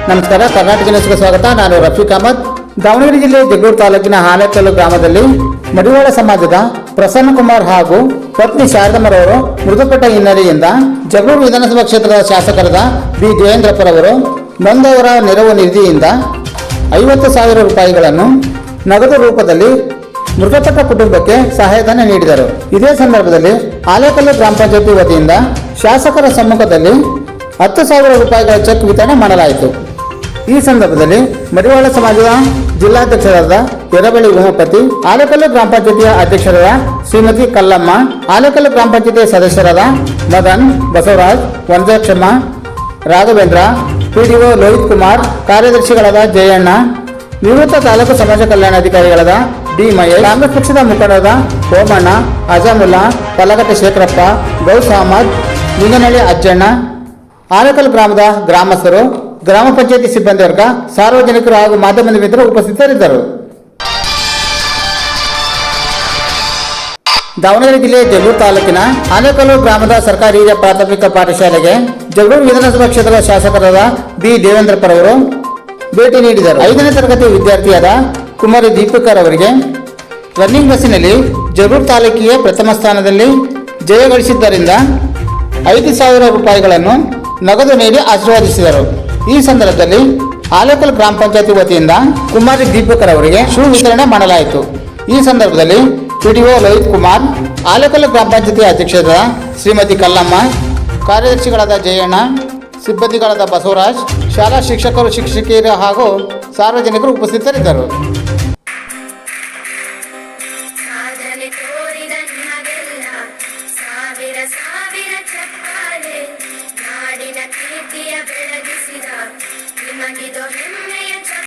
ನಮಸ್ಕಾರ, ಕರ್ನಾಟಕ ನ್ಯೂಸ್ಗೆ ಸ್ವಾಗತ. ನಾನು ರಫೀಕ್ ಅಹಮದ್. ದಾವಣಗೆರೆ ಜಿಲ್ಲೆ ಜಗಳೂರು ತಾಲೂಕಿನ ಆಲೇಕಲ್ಲು ಗ್ರಾಮದಲ್ಲಿ ಮಡಿವಾಳ ಸಮಾಜದ ಪ್ರಸನ್ನ ಕುಮಾರ್ ಹಾಗೂ ಪತ್ನಿ ಶಾರದಮ್ಮರವರು ಮೃತಪಟ್ಟ ಹಿನ್ನೆಲೆಯಿಂದ ಜಗಳೂರು ವಿಧಾನಸಭಾ ಕ್ಷೇತ್ರದ ಶಾಸಕರಾದ ಬಿ ದೇವೇಂದ್ರಪ್ಪರವರು ನೊಂದವರ ನೆರವು ನಿಧಿಯಿಂದ 50,000 ರೂಪಾಯಿಗಳನ್ನು ನಗದು ರೂಪದಲ್ಲಿ ಮೃತಪಟ್ಟ ಕುಟುಂಬಕ್ಕೆ ಸಹಾಯಧನ ನೀಡಿದರು. ಇದೇ ಸಂದರ್ಭದಲ್ಲಿ ಆಲೇಕಲ್ಲು ಗ್ರಾಮ ಪಂಚಾಯತಿ ವತಿಯಿಂದ ಶಾಸಕರ ಸಮ್ಮುಖದಲ್ಲಿ 10,000 ರೂಪಾಯಿಗಳ ಚೆಕ್ ವಿತರಣೆ ಮಾಡಲಾಯಿತು. ಈ ಸಂದರ್ಭದಲ್ಲಿ ಮಡಿವಾಳ ಸಮಾಜದ ಜಿಲ್ಲಾಧ್ಯಕ್ಷರಾದ ಯರಬಳ್ಳಿ ಉಮಾಪತಿ, ಆಲೇಕಲ್ಲು ಗ್ರಾಮ ಪಂಚಾಯತಿಯ ಅಧ್ಯಕ್ಷರಾದ ಶ್ರೀಮತಿ ಕಲ್ಲಮ್ಮ, ಆಲೇಕಲ್ಲು ಗ್ರಾಮ ಪಂಚಾಯತಿ ಸದಸ್ಯರಾದ ಮದನ್, ಬಸವರಾಜ್, ವಂಜಕ್ಷಮ್ಮ, ರಾಘವೇಂದ್ರ, ಪಿಡಿಒ ಲೋಹಿತ್ ಕುಮಾರ್, ಕಾರ್ಯದರ್ಶಿಗಳಾದ ಜಯಣ್ಣ, ನಿವೃತ್ತ ತಾಲೂಕು ಸಮಾಜ ಕಲ್ಯಾಣಾಧಿಕಾರಿಗಳಾದ ಡಿ ಮಹೇಶ್, ಕಾಂಗ್ರೆಸ್ ಪಕ್ಷದ ಮುಖಂಡರಾದ ಓಮಣ್ಣ, ಅಜಾಮುಲ್ಲಾ, ಪಲ್ಲಗಟ್ಟೆ ಶೇಖರಪ್ಪ, ಗೌಸ್ ಅಹಮದ್, ಲಿಂಗನಹಳ್ಳಿ ಅಜ್ಜಣ್ಣ, ಆಲೇಕಲ್ಲು ಗ್ರಾಮದ ಗ್ರಾಮಸ್ಥರು, ಗ್ರಾಮ ಪಂಚಾಯತಿ ಸಿಬ್ಬಂದಿ ವರ್ಗ, ಸಾರ್ವಜನಿಕರು ಹಾಗೂ ಮಾಧ್ಯಮದ ಮಿತ್ರರು ಉಪಸ್ಥಿತರಿದ್ದರು. ದಾವಣಗೆರೆ ಜಿಲ್ಲೆ ಜಗಳೂರು ತಾಲೂಕಿನ ಆಲೇಕಲ್ಲು ಗ್ರಾಮದ ಸರ್ಕಾರಿ ಹಿರಿಯ ಪ್ರಾಥಮಿಕ ಪಾಠಶಾಲೆಗೆ ಜಗಳೂರು ವಿಧಾನಸಭಾ ಕ್ಷೇತ್ರದ ಶಾಸಕರಾದ ಬಿ ದೇವೇಂದ್ರಪ್ಪರವರು ಭೇಟಿ ನೀಡಿದರು. 5ನೇ ತರಗತಿ ವಿದ್ಯಾರ್ಥಿಯಾದ ಕುಮಾರಿ ದೀಪಿಕರ್ ಅವರಿಗೆ ರನ್ನಿಂಗ್ ಬಸ್ಸಿನಲ್ಲಿ ಜಗಳೂರು ತಾಲೂಕಿಗೆ ಪ್ರಥಮ ಸ್ಥಾನದಲ್ಲಿ ಜಯ ಗಳಿಸಿದ್ದರಿಂದ 5,000 ರೂಪಾಯಿಗಳನ್ನು ನಗದು ನೀಡಿ ಆಶೀರ್ವದಿಸಿದರು. ಈ ಸಂದರ್ಭದಲ್ಲಿ ಆಲೇಕಲ್ಲು ಗ್ರಾಮ ಪಂಚಾಯತಿ ವತಿಯಿಂದ ಕುಮಾರಿ ದೀಪಿಕರ್ ಅವರಿಗೆ ಶೂ ವಿತರಣೆ ಮಾಡಲಾಯಿತು. ಈ ಸಂದರ್ಭದಲ್ಲಿ ಪಿಡಿಒ ಲೋಹಿತ್ ಕುಮಾರ್, ಆಲೇಕಲ್ಲು ಗ್ರಾಮ ಪಂಚಾಯತಿ ಅಧ್ಯಕ್ಷರಾದ ಶ್ರೀಮತಿ ಕಲ್ಲಮ್ಮ, ಕಾರ್ಯದರ್ಶಿಗಳಾದ ಜಯಣ್ಣ, ಸಿಬ್ಬಂದಿಗಳಾದ ಬಸವರಾಜ್, ಶಾಲಾ ಶಿಕ್ಷಕರು, ಶಿಕ್ಷಕಿಯರು ಹಾಗೂ ಸಾರ್ವಜನಿಕರು ಉಪಸ್ಥಿತರಿದ್ದರು. ನಾಡಿನ ಕೀರ್ತಿಯ ಬೆಳಗಿಸಿದ ನಿಮಗಿದು